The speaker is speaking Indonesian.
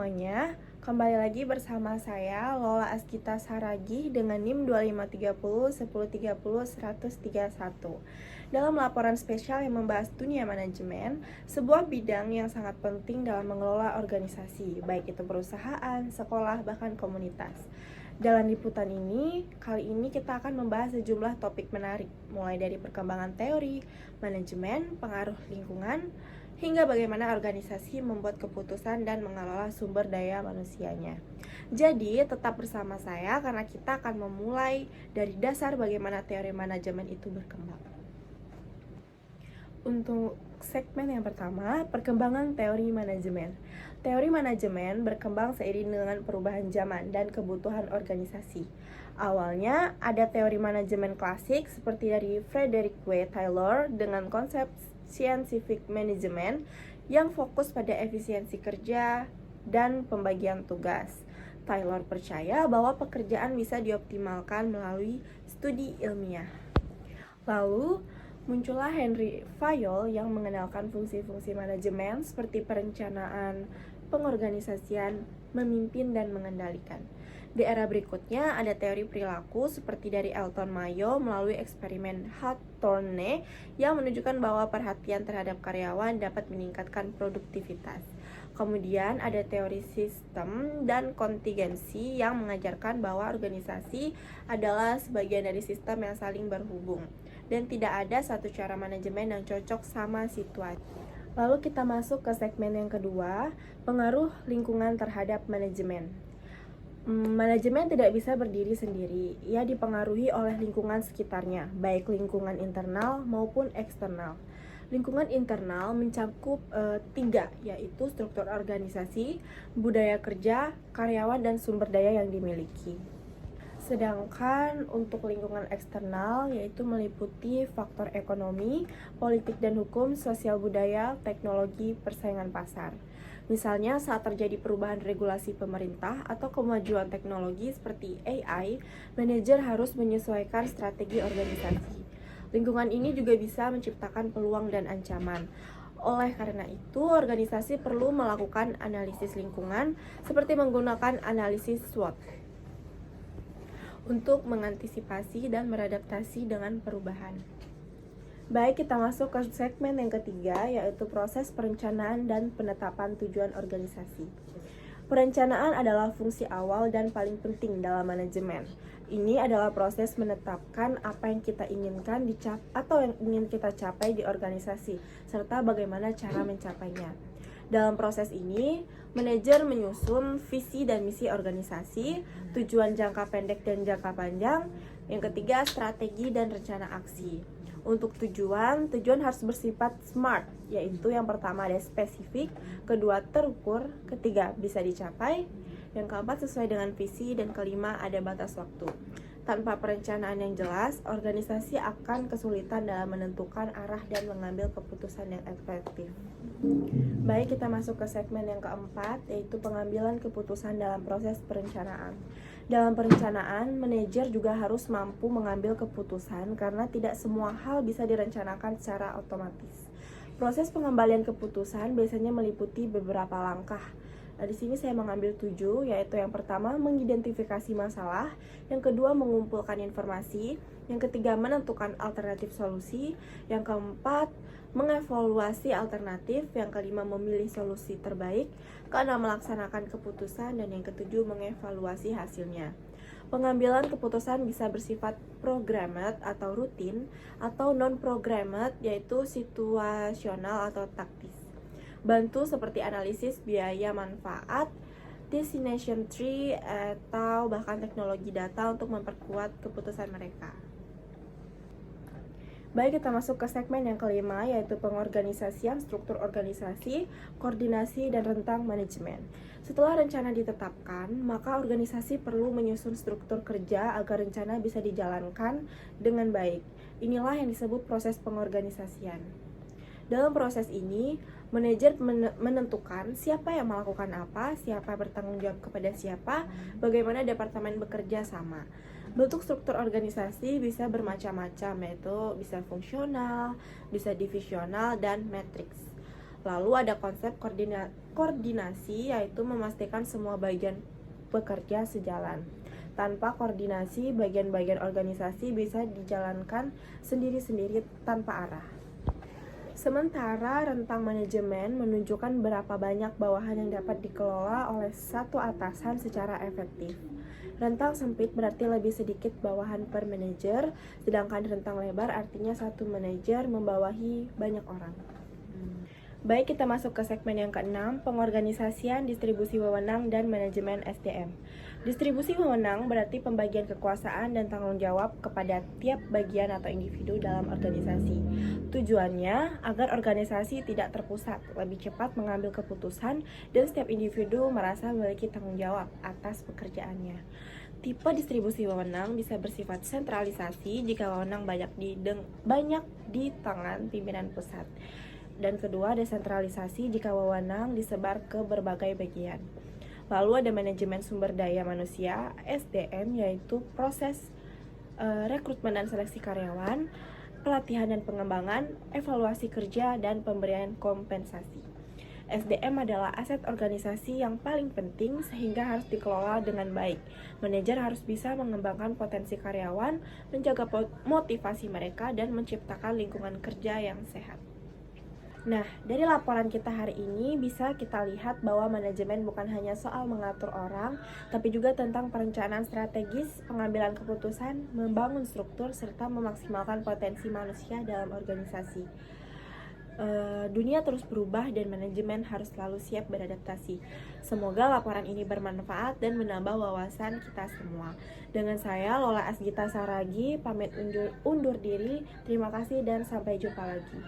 semuanya, kembali lagi bersama saya Lola Askita Saragih dengan NIM 2530 1030 131 dalam laporan spesial yang membahas dunia manajemen, sebuah bidang yang sangat penting dalam mengelola organisasi, baik itu perusahaan, sekolah, bahkan komunitas. Dalam liputan ini, kali ini kita akan membahas sejumlah topik menarik, mulai dari perkembangan teori, manajemen, pengaruh lingkungan, hingga bagaimana organisasi membuat keputusan dan mengelola sumber daya manusianya. Jadi, tetap bersama saya karena kita akan memulai dari dasar bagaimana teori manajemen itu berkembang. Untuk segmen yang pertama, perkembangan teori manajemen. Teori manajemen berkembang seiring dengan perubahan zaman dan kebutuhan organisasi. Awalnya ada teori manajemen klasik seperti dari Frederick W. Taylor dengan konsep scientific management yang fokus pada efisiensi kerja dan pembagian tugas. Taylor percaya bahwa pekerjaan bisa dioptimalkan melalui studi ilmiah. Lalu muncullah Henry Fayol yang mengenalkan fungsi-fungsi manajemen seperti perencanaan, pengorganisasian, memimpin, dan mengendalikan. Di era berikutnya ada teori perilaku seperti dari Elton Mayo melalui eksperimen Hawthorne yang menunjukkan bahwa perhatian terhadap karyawan dapat meningkatkan produktivitas. Kemudian ada teori sistem dan kontingensi yang mengajarkan bahwa organisasi adalah sebagian dari sistem yang saling berhubung dan tidak ada satu cara manajemen yang cocok sama situasi. Lalu kita masuk ke segmen yang kedua, pengaruh lingkungan terhadap manajemen. Manajemen tidak bisa berdiri sendiri, ia dipengaruhi oleh lingkungan sekitarnya, baik lingkungan internal maupun eksternal. Lingkungan internal mencakup 3, yaitu struktur organisasi, budaya kerja, karyawan, dan sumber daya yang dimiliki. Sedangkan untuk lingkungan eksternal yaitu meliputi faktor ekonomi, politik dan hukum, sosial budaya, teknologi, persaingan pasar. Misalnya saat terjadi perubahan regulasi pemerintah atau kemajuan teknologi seperti AI, manajer harus menyesuaikan strategi organisasi. Lingkungan ini juga bisa menciptakan peluang dan ancaman. Oleh karena itu, organisasi perlu melakukan analisis lingkungan seperti menggunakan analisis SWOT untuk mengantisipasi dan beradaptasi dengan perubahan. Baik, kita masuk ke segmen yang ketiga, yaitu proses perencanaan dan penetapan tujuan organisasi. Perencanaan adalah fungsi awal dan paling penting dalam manajemen. Ini adalah proses menetapkan apa yang kita inginkan atau yang ingin kita capai di organisasi, serta bagaimana cara mencapainya. Dalam proses ini, manajer menyusun visi dan misi organisasi, tujuan jangka pendek dan jangka panjang, yang ketiga strategi dan rencana aksi. Untuk tujuan harus bersifat SMART, yaitu yang pertama ada spesifik, kedua terukur, ketiga bisa dicapai, yang keempat sesuai dengan visi, dan kelima ada batas waktu. Tanpa perencanaan yang jelas, organisasi akan kesulitan dalam menentukan arah dan mengambil keputusan yang efektif. Baik, kita masuk ke segmen yang keempat, yaitu pengambilan keputusan dalam proses perencanaan. Dalam perencanaan, manajer juga harus mampu mengambil keputusan karena tidak semua hal bisa direncanakan secara otomatis. Proses pengembalian keputusan biasanya meliputi beberapa langkah. Di sini saya mengambil 7, yaitu yang pertama mengidentifikasi masalah, yang kedua mengumpulkan informasi, yang ketiga menentukan alternatif solusi, yang keempat mengevaluasi alternatif, yang kelima memilih solusi terbaik, keenam melaksanakan keputusan, dan yang ketujuh mengevaluasi hasilnya. Pengambilan keputusan bisa bersifat programmed atau rutin, atau non-programmed yaitu situasional atau taktis. Bantu seperti analisis biaya manfaat, destination tree, atau bahkan teknologi data untuk memperkuat keputusan mereka. Baik, kita masuk ke segmen yang kelima, yaitu pengorganisasian struktur organisasi, koordinasi, dan rentang manajemen. Setelah rencana ditetapkan, maka organisasi perlu menyusun struktur kerja agar rencana bisa dijalankan dengan baik. Inilah yang disebut proses pengorganisasian. Dalam proses ini, manajer menentukan siapa yang melakukan apa, siapa bertanggung jawab kepada siapa, bagaimana departemen bekerja sama. Bentuk struktur organisasi bisa bermacam-macam, yaitu bisa fungsional, bisa divisional, dan matriks. Lalu ada konsep koordinasi, yaitu memastikan semua bagian bekerja sejalan. Tanpa koordinasi, bagian-bagian organisasi bisa dijalankan sendiri-sendiri tanpa arah. Sementara rentang manajemen menunjukkan berapa banyak bawahan yang dapat dikelola oleh satu atasan secara efektif. Rentang sempit berarti lebih sedikit bawahan per manajer, sedangkan rentang lebar artinya satu manajer membawahi banyak orang. Baik, kita masuk ke segmen yang ke-6, pengorganisasian, distribusi wewenang, dan manajemen SDM. Distribusi wewenang berarti pembagian kekuasaan dan tanggung jawab kepada tiap bagian atau individu dalam organisasi. Tujuannya agar organisasi tidak terpusat, lebih cepat mengambil keputusan, dan setiap individu merasa memiliki tanggung jawab atas pekerjaannya. Tipe distribusi wewenang bisa bersifat sentralisasi jika wewenang banyak di tangan pimpinan pusat. Dan kedua, desentralisasi jika wewenang disebar ke berbagai bagian. Lalu ada manajemen sumber daya manusia, SDM, yaitu proses rekrutmen dan seleksi karyawan, pelatihan dan pengembangan, evaluasi kerja, dan pemberian kompensasi. SDM adalah aset organisasi yang paling penting sehingga harus dikelola dengan baik. Manajer harus bisa mengembangkan potensi karyawan, menjaga motivasi mereka, dan menciptakan lingkungan kerja yang sehat. Nah, dari laporan kita hari ini bisa kita lihat bahwa manajemen bukan hanya soal mengatur orang, tapi juga tentang perencanaan strategis, pengambilan keputusan, membangun struktur, serta memaksimalkan potensi manusia dalam organisasi. Dunia terus berubah dan manajemen harus selalu siap beradaptasi. Semoga laporan ini bermanfaat dan menambah wawasan kita semua. Dengan saya, Lola Asgita Saragi, pamit undur diri. Terima kasih dan sampai jumpa lagi.